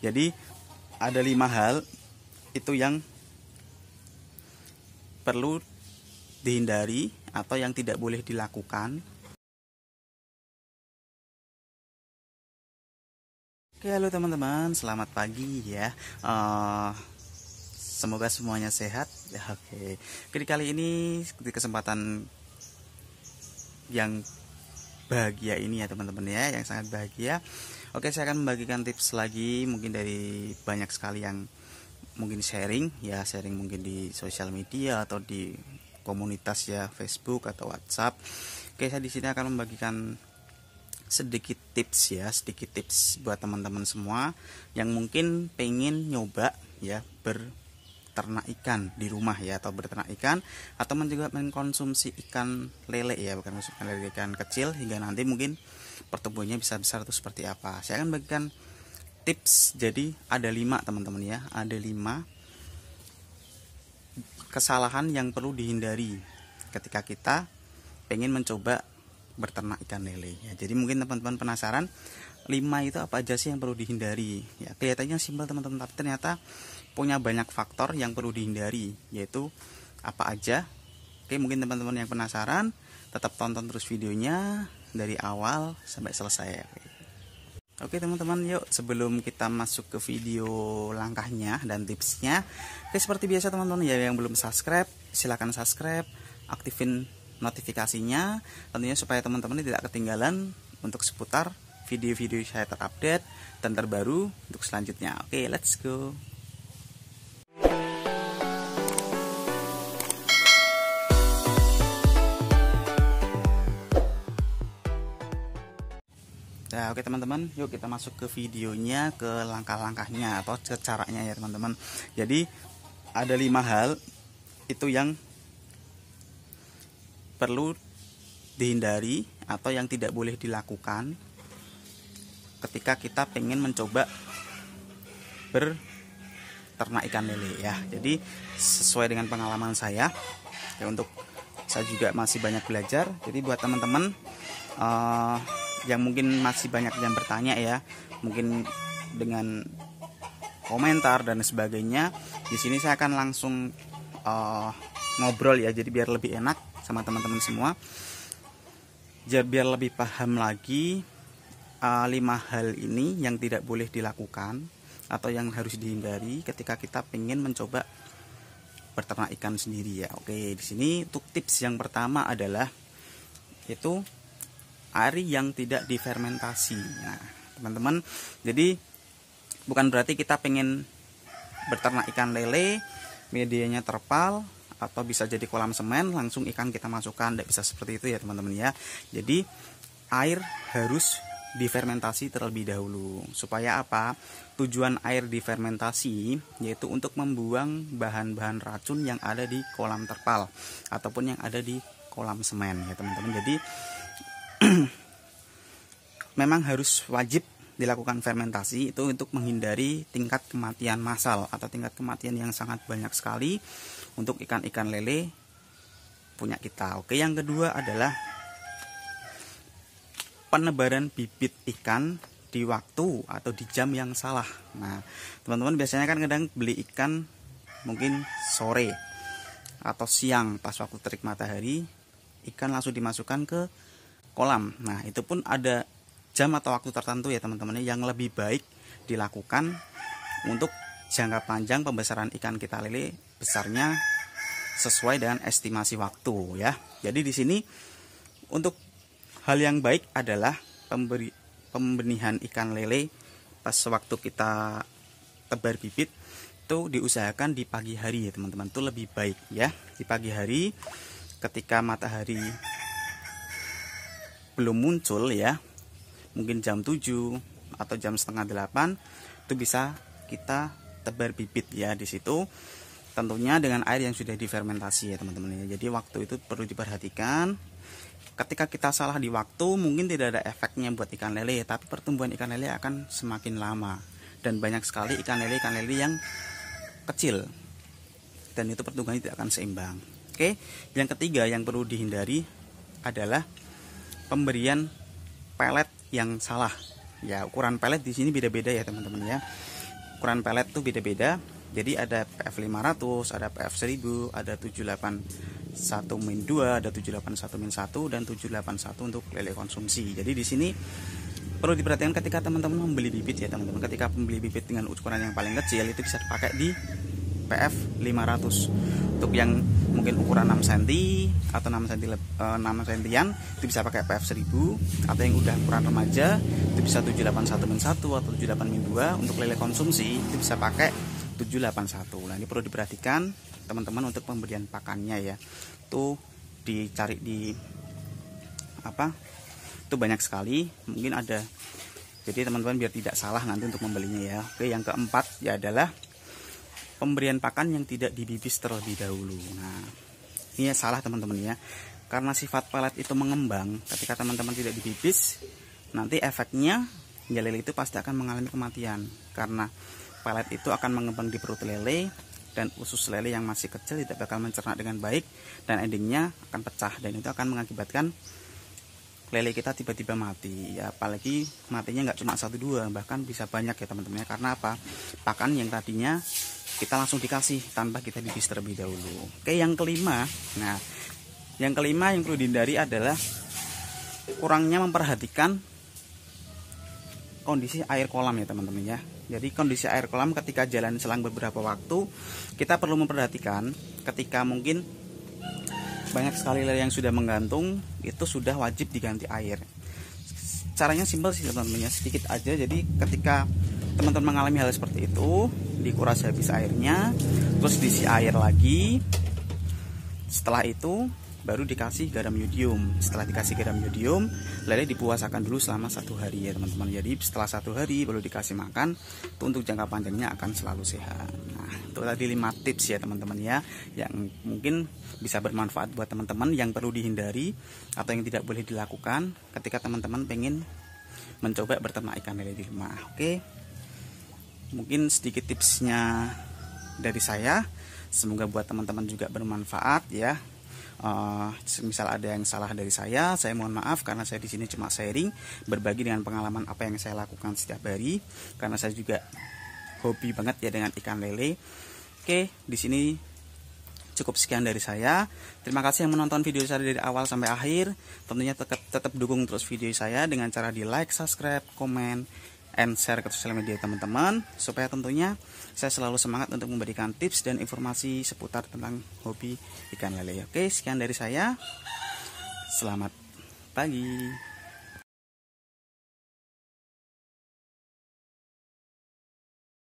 Jadi ada 5 hal itu yang perlu dihindari atau yang tidak boleh dilakukan. Oke, halo teman-teman, selamat pagi ya. Semoga semuanya sehat ya. Oke, kali ini di kesempatan yang bahagia ini ya teman-teman ya, yang sangat bahagia. Oke, saya akan membagikan tips lagi, mungkin dari banyak sekali yang mungkin sharing mungkin di sosial media atau di komunitas ya, Facebook atau WhatsApp. Oke, saya di sini akan membagikan sedikit tips buat teman-teman semua yang mungkin pengen nyoba ya berternak ikan di rumah ya, atau berternak ikan atau juga mengkonsumsi ikan lele ya, bukan ikan lele, ikan kecil, hingga nanti mungkin pertumbuhannya bisa besar itu seperti apa. Saya akan bagikan tips. Jadi ada 5 teman-teman ya, ada 5 kesalahan yang perlu dihindari ketika kita pengen mencoba berternak ikan lele ya. Jadi mungkin teman-teman penasaran 5 itu apa aja sih yang perlu dihindari ya. Kelihatannya simpel teman-teman, tapi ternyata punya banyak faktor yang perlu dihindari, yaitu apa aja. Oke, mungkin teman-teman yang penasaran tetap tonton terus videonya dari awal sampai selesai. Oke teman-teman, yuk sebelum kita masuk ke video langkahnya dan tipsnya, oke, seperti biasa teman-teman ya, yang belum subscribe silahkan subscribe, aktifin notifikasinya tentunya supaya teman-teman tidak ketinggalan untuk seputar video-video saya terupdate dan terbaru untuk selanjutnya. Oke, let's go. Nah, oke teman-teman, yuk kita masuk ke videonya, ke langkah-langkahnya atau ke caranya ya teman-teman. Jadi ada 5 hal itu yang perlu dihindari atau yang tidak boleh dilakukan ketika kita pengen mencoba berternak ikan lele ya. Jadi sesuai dengan pengalaman saya ya, untuk saya juga masih banyak belajar. Jadi buat teman-teman yang mungkin masih banyak yang bertanya ya, mungkin dengan komentar dan sebagainya, di sini saya akan langsung ngobrol ya, jadi biar lebih enak sama teman-teman semua, biar lebih paham lagi 5 hal ini yang tidak boleh dilakukan atau yang harus dihindari ketika kita pengen mencoba berternak ikan sendiri ya. Oke, di sini untuk tips yang pertama adalah itu air yang tidak difermentasi. Nah, teman-teman, jadi bukan berarti kita pengen berternak ikan lele, medianya terpal atau bisa jadi kolam semen, langsung ikan kita masukkan. Tidak bisa seperti itu ya teman-teman ya. Jadi air harus difermentasi terlebih dahulu. Supaya apa? Tujuan air difermentasi yaitu untuk membuang bahan-bahan racun yang ada di kolam terpal ataupun yang ada di kolam semen ya teman-teman. Jadi memang harus wajib dilakukan fermentasi itu untuk menghindari tingkat kematian massal atau tingkat kematian yang sangat banyak sekali untuk ikan-ikan lele punya kita. Oke, yang kedua adalah penebaran bibit ikan di waktu atau di jam yang salah. Nah, teman-teman biasanya kan kadang beli ikan mungkin sore atau siang pas waktu terik matahari, ikan langsung dimasukkan ke kolam. Nah, itu pun ada jam atau waktu tertentu ya teman-teman yang lebih baik dilakukan untuk jangka panjang pembesaran ikan kita lele besarnya sesuai dengan estimasi waktu ya. Jadi di sini untuk hal yang baik adalah pembenihan ikan lele pas waktu kita tebar bibit itu diusahakan di pagi hari ya teman-teman, itu lebih baik ya. Di pagi hari ketika matahari belum muncul ya, mungkin jam 7 atau jam setengah 8 itu bisa kita tebar bibit ya. Di situ tentunya dengan air yang sudah difermentasi ya teman-teman ya. Jadi waktu itu perlu diperhatikan. Ketika kita salah di waktu mungkin tidak ada efeknya buat ikan lele, tapi pertumbuhan ikan lele akan semakin lama dan banyak sekali ikan lele yang kecil dan itu pertumbuhannya tidak akan seimbang. Oke, yang ketiga yang perlu dihindari adalah pemberian pelet yang salah. Ya, ukuran pelet di sini beda-beda ya teman-teman ya. ukuran pelet tuh beda-beda. Jadi ada PF 500, ada PF 1000, ada 781-2, ada 781-1 dan 781 untuk lele konsumsi. Jadi di sini perlu diperhatikan ketika teman-teman membeli bibit ya teman-teman. Ketika membeli bibit dengan ukuran yang paling kecil itu bisa dipakai di PF 500. Untuk yang mungkin ukuran 6 cm atau 6 cm itu bisa pakai PF 1000, atau yang udah ukuran remaja itu bisa 781-1 atau 781-2. Untuk lele konsumsi itu bisa pakai 781. Nah, ini perlu diperhatikan teman-teman untuk pemberian pakannya ya. Tuh dicari di apa? Itu banyak sekali, mungkin ada. Jadi teman-teman biar tidak salah nanti untuk membelinya ya. Oke, yang keempat ya adalah pemberian pakan yang tidak dibibis terlebih dahulu. Nah, ini salah teman-teman ya. Karena sifat pelet itu mengembang, ketika teman-teman tidak dibibis, nanti efeknya ya lele itu pasti akan mengalami kematian. Karena pelet itu akan mengembang di perut lele, dan usus lele yang masih kecil tidak bakal mencerna dengan baik, dan endingnya akan pecah, dan itu akan mengakibatkan lele kita tiba-tiba mati ya. Apalagi matinya nggak cuma 1-2, bahkan bisa banyak ya teman-teman. Karena apa? Pakan yang tadinya kita langsung dikasih tanpa kita bibis terlebih dahulu. Oke, yang kelima. Nah, yang kelima yang perlu dihindari adalah kurangnya memperhatikan kondisi air kolam ya teman-teman ya. Jadi kondisi air kolam ketika jalan selang beberapa waktu, kita perlu memperhatikan ketika mungkin banyak sekali lele yang sudah menggantung, itu sudah wajib diganti air. Caranya simpel sih teman-teman ya, sedikit aja. Jadi ketika teman-teman mengalami hal seperti itu, dikuras habis airnya, terus diisi air lagi. Setelah itu baru dikasih garam yodium. Setelah dikasih garam yodium, lele dipuasakan dulu selama 1 hari ya teman-teman. Jadi setelah 1 hari baru dikasih makan. Itu untuk jangka panjangnya akan selalu sehat. Nah, itu tadi 5 tips ya teman-teman ya, yang mungkin bisa bermanfaat buat teman-teman, yang perlu dihindari atau yang tidak boleh dilakukan ketika teman-teman pengen mencoba berternak ikan lele di rumah. Oke, mungkin sedikit tipsnya dari saya. Semoga buat teman-teman juga bermanfaat ya. Misal ada yang salah dari saya mohon maaf, karena saya di sini cuma sharing, berbagi dengan pengalaman apa yang saya lakukan setiap hari, karena saya juga hobi banget ya dengan ikan lele. Oke, di sini cukup sekian dari saya. Terima kasih yang menonton video saya dari awal sampai akhir. Tentunya tetap dukung terus video saya dengan cara di like, subscribe, komen, and share ke sosial media teman-teman, supaya tentunya saya selalu semangat untuk memberikan tips dan informasi seputar tentang hobi ikan lele. Oke, sekian dari saya. Selamat pagi.